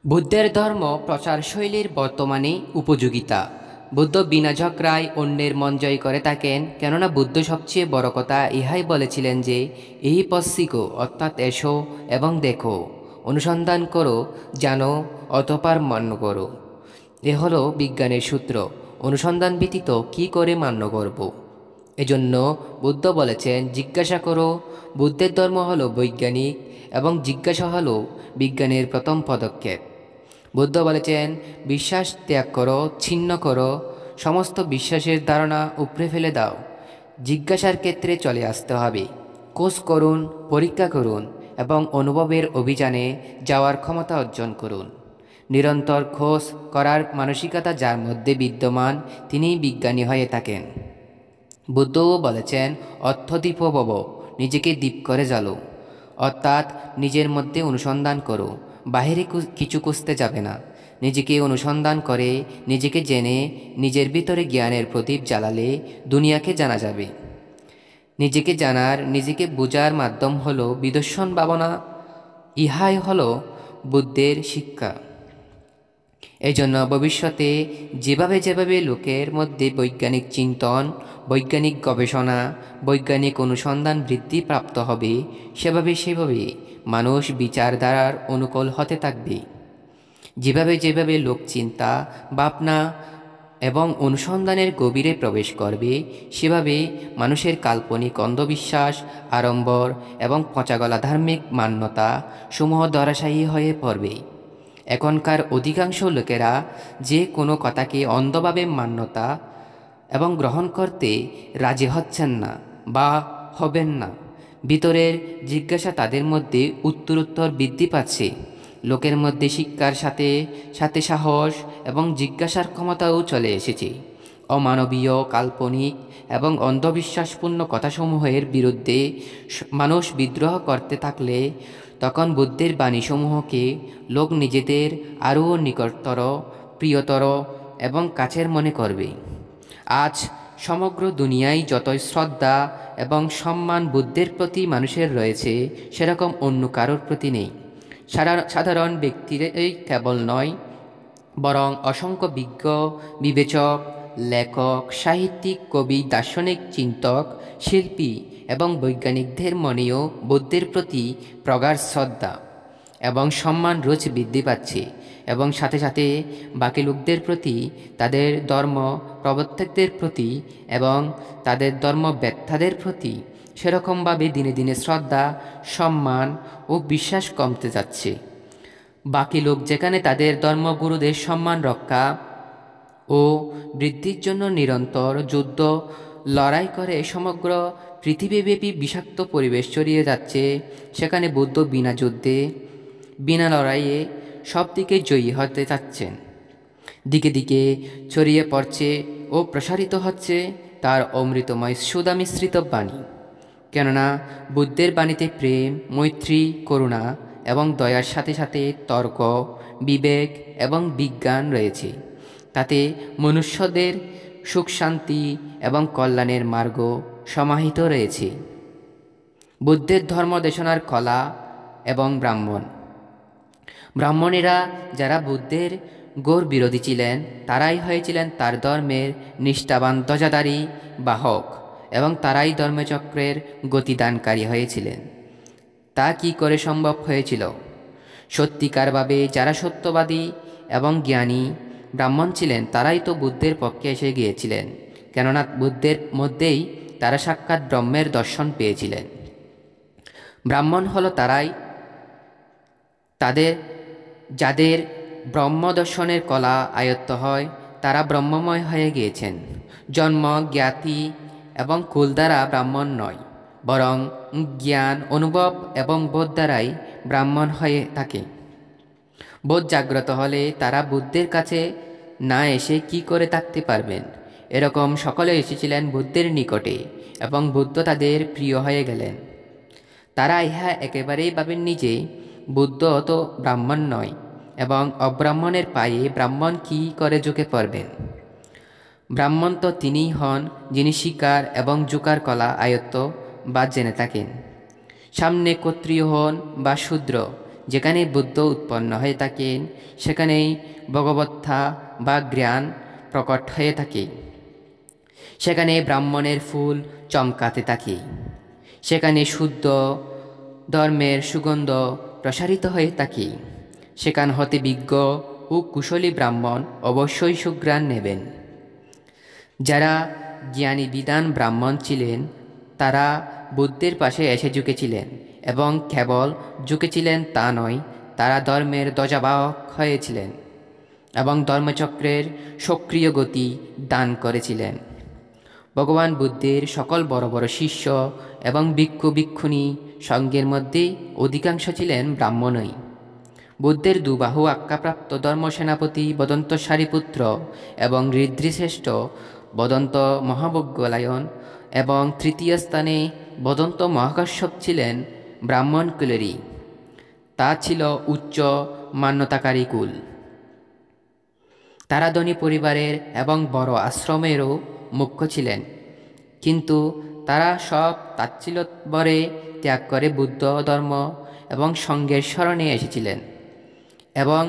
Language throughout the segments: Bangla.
বুদ্ধের ধর্ম প্রচার শৈলীর বর্তমানে উপযোগিতা। বুদ্ধ বিনা ঝগড়ায় অন্যের মন জয় করে থাকেন, কেননা বুদ্ধ সবচেয়ে বড় কথা ইহাই বলেছিলেন যে এই পশ্চিকো অর্থাৎ এসো এবং দেখো, অনুসন্ধান করো, জানো, অতঃপর মান্য করো। এ হলো বিজ্ঞানের সূত্র। অনুসন্ধান ব্যতীত কী করে মান্য করব? এজন্য বুদ্ধ বলেছেন জিজ্ঞাসা করো। বুদ্ধের ধর্ম হলো বৈজ্ঞানিক এবং জিজ্ঞাসা হলো বিজ্ঞানের প্রথম পদক্ষেপ। বুদ্ধ বলেছেন বিশ্বাস ত্যাগ করো, ছিন্ন করো, সমস্ত বিশ্বাসের ধারণা উপড়ে ফেলে দাও। জিজ্ঞাসার ক্ষেত্রে চলে আসতে হবে। খোঁজ করুন, পরীক্ষা করুন এবং অনুভবের অভিযানে যাওয়ার ক্ষমতা অর্জন করুন। নিরন্তর খোঁজ করার মানসিকতা যার মধ্যে বিদ্যমান, তিনিই বিজ্ঞানী হয়ে থাকেন। বুদ্ধও বলেছেন অর্থদীপ ভব, নিজেকে দ্বীপ করে জ্বালো, অর্থাৎ নিজের মধ্যে অনুসন্ধান করো, বাহিরে কিছু খুঁজতে যাবে না। নিজেকে অনুসন্ধান করে নিজেকে জেনে নিজের ভিতরে জ্ঞানের প্রদীপ জ্বালালে দুনিয়াকে জানা যাবে। নিজেকে জানার, নিজেকে বোঝার মাধ্যম হলো বিদর্শন ভাবনা। ইহাই হলো বুদ্ধের শিক্ষা। এই জন্য ভবিষ্যতে যেভাবে যেভাবে লোকের মধ্যে বৈজ্ঞানিক চিন্তন, বৈজ্ঞানিক গবেষণা, বৈজ্ঞানিক অনুসন্ধান বৃদ্ধি প্রাপ্ত হবে, সেভাবে সেভাবে মানুষ বিচারধারার অনুকূল হতে থাকবে। যেভাবে যেভাবে লোক চিন্তা, ভাবনা এবং অনুসন্ধানের গভীরে প্রবেশ করবে, সেভাবে মানুষের কাল্পনিক অন্ধবিশ্বাস, আড়ম্বর এবং পচাগলা ধার্মিক মান্যতা সমূহ ধরাশায়ী হয়ে পড়বে। এখনকার অধিকাংশ লোকেরা যে কোনো কথাকে অন্ধভাবে মান্যতা এবং গ্রহণ করতে রাজি হচ্ছেন না বা হবেন না। ভিতরের জিজ্ঞাসা তাদের মধ্যে উত্তরোত্তর বৃদ্ধি পাচ্ছে। লোকের মধ্যে শিক্ষার সাথে সাথে সাহস এবং জিজ্ঞাসার ক্ষমতাও চলে এসেছে। অমানবীয়, কাল্পনিক এবং অন্ধবিশ্বাসপূর্ণ কথাসমূহের বিরুদ্ধে মানুষ বিদ্রোহ করতে থাকলে তখন বুদ্ধের বাণীসমূহকে লোক নিজেদের আরও নিকটতর, প্রিয়তর এবং কাছের মনে করবে। আজ সমগ্র দুনিয়ায় যতই শ্রদ্ধা এবং সম্মান বুদ্ধের প্রতি মানুষের রয়েছে, সেরকম অন্য কারোর প্রতি নেই। সাধারণ ব্যক্তিরাই কেবল নয়, বরং অসংখ্য বিজ্ঞ, বিবেচক, লেখক, সাহিত্যিক, কবি, দার্শনিক, চিন্তক, শিল্পী এবং বৈজ্ঞানিকদের মনেও বুদ্ধের প্রতি প্রগাঢ় শ্রদ্ধা এবং সম্মান রোজ বৃদ্ধি পাচ্ছে। এবং সাথে সাথে বাকি লোকদের প্রতি, তাদের ধর্ম প্রবর্তকদের প্রতি এবং তাদের ধর্ম ব্যর্থাদের প্রতি সেরকমভাবে দিনে দিনে শ্রদ্ধা, সম্মান ও বিশ্বাস কমতে যাচ্ছে। বাকি লোক যেখানে তাদের ধর্মগুরুদের সম্মান রক্ষা ও বৃদ্ধির জন্য নিরন্তর যুদ্ধ লড়াই করে সমগ্র পৃথিবীব্যাপী বিষাক্ত পরিবেশ ছড়িয়ে যাচ্ছে, সেখানে বুদ্ধ বিনা যুদ্ধে, বিনা লড়াইয়ে সব দিকে জয়ী হতে চাচ্ছেন। দিকে দিকে ছড়িয়ে পড়ছে ও প্রসারিত হচ্ছে তার অমৃতময় সুধা মিশ্রিত বাণী। কেননা বুদ্ধের বাণীতে প্রেম, মৈত্রী, করুণা এবং দয়ার সাথে সাথে তর্ক, বিবেক এবং বিজ্ঞান রয়েছে। তাতে মনুষ্যদের সুখ, শান্তি এবং কল্যাণের মার্গ সমাহিত রয়েছে। বুদ্ধের ধর্ম দেশনার কলা এবং ব্রাহ্মণেরা যারা বুদ্ধের ঘোর বিরোধী ছিলেন, তারাই হয়েছিলেন তার ধর্মের নিষ্ঠাবান ধ্বজাধারী বাহক এবং তারাই ধর্মচক্রের গতিদানকারী হয়েছিলেন। তা কি করে সম্ভব হয়েছিল? সত্যিকারভাবে যারা সত্যবাদী এবং জ্ঞানী ব্রাহ্মণ ছিলেন, তারাই তো বুদ্ধের পক্ষে এসে গিয়েছিলেন, কেননা বুদ্ধের মধ্যেই তারা সাক্ষাৎ ব্রহ্মের দর্শন পেয়েছিলেন। ব্রাহ্মণ হলো তারাই যাদের ব্রহ্ম দর্শনের কলা আয়ত্ত হয়, তারা ব্রহ্মময় হয়ে গিয়েছেন। জন্ম, জ্ঞাতি এবং কুল দ্বারা ব্রাহ্মণ নয়, বরং জ্ঞান, অনুভব এবং বোধ দ্বারাই ব্রাহ্মণ হয়ে থাকে। বোধ জাগ্রত হলে তারা বুদ্ধের কাছে না এসে কি করে থাকতে পারবেন? এরকম সকলে এসেছিলেন বুদ্ধের নিকটে এবং বুদ্ধ তাদের প্রিয় হয়ে গেলেন। তারা ইহা একেবারেই ভাবেননি যে বুদ্ধ তো ব্রাহ্মণ নয় এবং অব্রাহ্মণের পায়ে ব্রাহ্মণ কি করে ঝুঁকে পড়বেন। ব্রাহ্মণ তো তিনিই হন যিনি শিকার এবং জুকার কলা আয়ত্ত বা জেনে থাকেন। সামনে ক্ষত্রিয় হন বা শূদ্র, যেখানে বুদ্ধ উৎপন্ন হয়ে থাকেন সেখানেই ভগবত্তা বা জ্ঞান প্রকট হয়ে থাকে। সেখানে ব্রাহ্মণের ফুল চমকাতে থাকে। সেখানে শুদ্ধ ধর্মের সুগন্ধ প্রসারিত হয়ে থাকে। সেখান হতে বিজ্ঞ ও কুশলী ব্রাহ্মণ অবশ্যই সুঘ্রাণ নেবেন। যারা জ্ঞানী বিদ্বান ব্রাহ্মণ ছিলেন তারা বুদ্ধের পাশে এসে ঝুঁকেছিলেন, এবং কেবল ঝুঁকেছিলেন তা নয়, তারা ধর্মের ধ্বজাবাহক হয়েছিলেন এবং ধর্মচক্রের সক্রিয় গতি দান করেছিলেন। ভগবান বুদ্ধের সকল বড় বড় শিষ্য এবং ভিক্ষু ভিক্ষুণী সঙ্গের মধ্যে অধিকাংশ ছিলেন ব্রাহ্মণই। বুদ্ধের দুবাহু আজ্ঞাপ্রাপ্ত ধর্মসেনাপতি বদন্ত সারিপুত্র এবং ঋদ্ধিশ্রেষ্ঠ বদন্ত মহাবজ্ঞলায়ন এবং তৃতীয় স্থানে বদন্ত মহাকাশ্যপ ছিলেন ব্রাহ্মণ কুলেরই। তা ছিল উচ্চ মান্যতাকারী কুল। তারা ধনী পরিবারের এবং বড় আশ্রমেরও মুখ্য ছিলেন, কিন্তু তারা সব তাচ্ছিল্যভরে ত্যাগ করে বুদ্ধ ধর্ম এবং সঙ্গের শরণে এসেছিলেন। এবং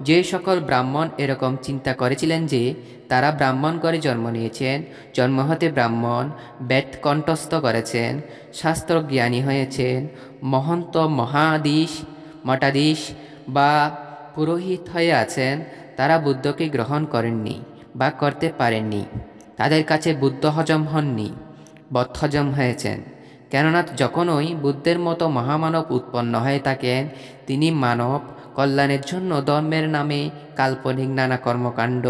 যে সকল ব্রাহ্মণ এরকম চিন্তা করেছিলেন যে তারা ব্রাহ্মণ ঘরে জন্ম নিয়েছেন, জন্ম হতে ব্রাহ্মণ, বেদ কণ্ঠস্থ করেছেন, শাস্ত্রজ্ঞানী হয়েছেন, মহন্ত মহাধীশ মঠাধীশ বা পুরোহিত হয়ে আছেন, তারা বুদ্ধকে গ্রহণ করেননি বা করতে পারেননি। তাদের কাছে বুদ্ধ হজম হননি, বদহজম হয়েছেন। কেননা যখনই বুদ্ধের মতো মহামানব উৎপন্ন হয়ে থাকেন, তিনি মানব কল্যাণের জন্য ধর্মের নামে কাল্পনিক নানা কর্মকাণ্ড,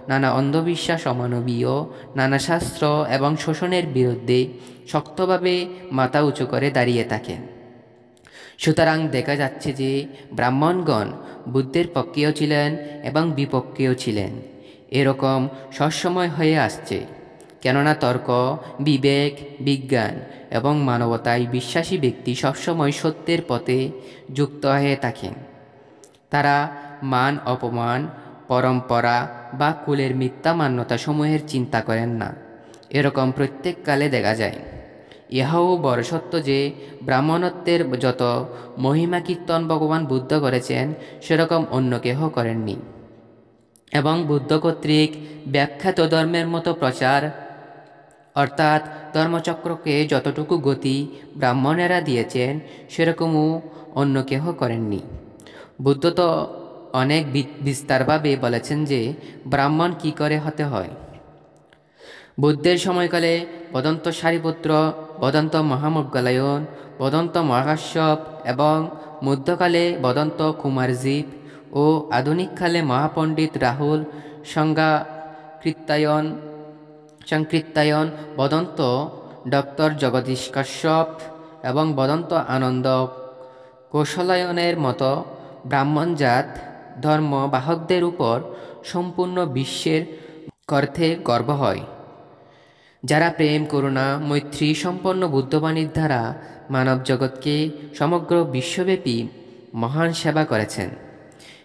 নানা অন্ধবিশ্বাস, অমানবীয় নানা শাস্ত্র এবং শোষণের বিরুদ্ধে শক্তভাবে মাথা উঁচু করে দাঁড়িয়ে থাকেন। সুতরাং দেখা যাচ্ছে যে ব্রাহ্মণগণ বুদ্ধের পক্ষেও ছিলেন এবং বিপক্ষেও ছিলেন। এরকম সবসময় হয়ে আসছে, কেননা তর্ক, বিবেক, বিজ্ঞান এবং মানবতায় বিশ্বাসী ব্যক্তি সবসময় সত্যের পথে যুক্ত হয়ে থাকেন। তারা মান অপমান, পরম্পরা বা কুলের মিথ্যা মান্যতাসমূহের চিন্তা করেন না। এরকম প্রত্যেক কালে দেখা যায়। ইহাও বড় সত্য যে ব্রাহ্মণত্বের যত মহিমা কীর্তন ভগবান বুদ্ধ করেছেন সেরকম অন্য কেহ করেননি। এবং বুদ্ধ কর্তৃক ব্যাখ্যাত ধর্মের মতো প্রচার, অর্থাৎ ধর্মচক্রকে যতটুকু গতি ব্রাহ্মণেরা দিয়েছেন সেরকমও অন্য কেহ করেননি। বুদ্ধ তো অনেক বিস্তারভাবে বলেছেন যে ব্রাহ্মণ কি করে হতে হয়। বুদ্ধের সময়কালে বদন্ত সারিপুত্র, বদন্ত মহামজ্ঞলায়ন, বদন্ত মহাকাশ্যপ এবং মধ্যকালে বদন্ত কুমারজীব ও আধুনিককালে মহাপণ্ডিত রাহুল সংকৃত্তায়ন, বদন্ত ডক্টর জগদীশ কাশ্যপ এবং বদন্ত আনন্দ কৌশলায়নের মতো ব্রাহ্মণজাত ধর্ম বাহকদের উপর সম্পূর্ণ বিশ্বের অর্থে গর্ব হয়, যারা প্রেম, করুণা, মৈত্রী সম্পন্ন বুদ্ধবাণীর দ্বারা মানব জগৎকে সমগ্র বিশ্বব্যাপী মহান সেবা করেছেন।